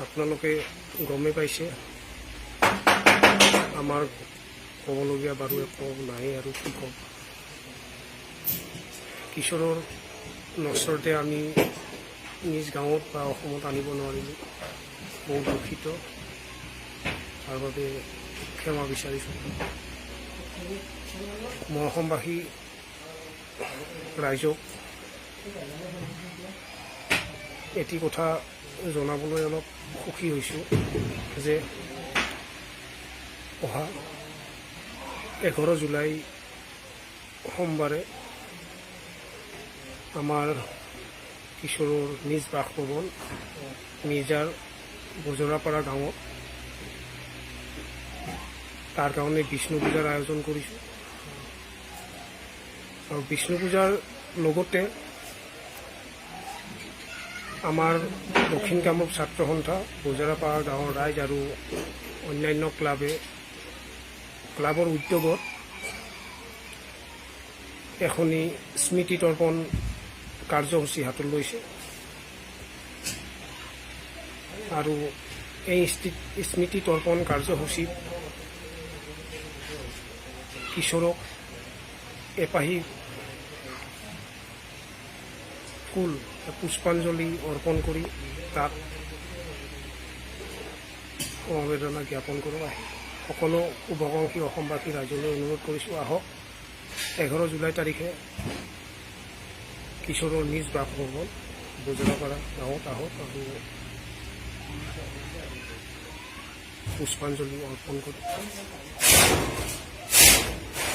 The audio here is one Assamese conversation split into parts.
আপোনালোকে গমে পাইছে আমাৰ ক'বলগীয়া বাৰু একো নাই আৰু কি ক'ম। কিশোৰৰ নষ্টতে আমি নিজ গাঁৱত বা অসমত আনিব নোৱাৰিলোঁ, বহুত দুখিত, তাৰ বাবে ক্ষমা বিচাৰিছোঁ। মই অসমবাসী ৰাইজক এটি কথা জনাবলৈ অলপ সুখী হৈছোঁ যে অহা 11 জুলাই সোমবাৰে আমাৰ কিশোৰৰ নিজ বাসভৱন মিৰ্জাৰ বজৰাপাৰা গাঁৱত তাৰ কাৰণে বিষ্ণু পূজাৰ আয়োজন কৰিছোঁ। আৰু বিষ্ণু পূজাৰ লগতে আমাৰ দক্ষিণ কামৰূপ ছাত্ৰ সন্থা বজৰাপাৰা গাঁৱৰ ৰাইজ আৰু অন্যান্য ক্লাবৰ উদ্যোগত এখনি স্মৃতি তৰ্পণ কাৰ্যসূচী হাতত লৈছে। আৰু এই স্মৃতি তৰ্পণ কাৰ্যসূচীত কিশোৰক এপাহি ফুল পুষ্পাঞ্জলি অৰ্পণ কৰি তাক সমবেদনা জ্ঞাপন কৰোঁ। সকলো শুভাকাংক্ষী অসমবাসী ৰাইজলৈ অনুৰোধ কৰিছোঁ, আহক 11 জুলাই তাৰিখে কিশোৰৰ নিজ বাসভৱন বজৰাপাৰা গাঁৱত আহক আৰু পুষ্পাঞ্জলি অৰ্পণ কৰি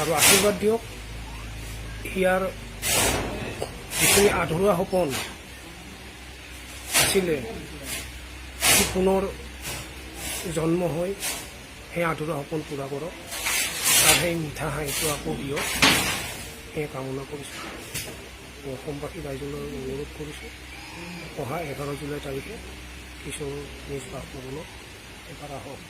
আৰু আশীৰ্বাদ দিয়ক। ইয়াৰ যিখিনি আধৰুৱা সপোন আছিলে সি পুনৰ জন্ম হৈ সেই আধৰুৱা সপোন পূৰা কৰক, তাৰ সেই মিঠা হাঁহিটো আকৌ দিয়ক, সেই কামনা কৰিছোঁ। অসমবাসী ৰাইজলৈ অনুৰোধ কৰিছোঁ, অহা 11 জুলাই তাৰিখে কিশোৰ নিজ বাসভৱনত এবাৰ আহক।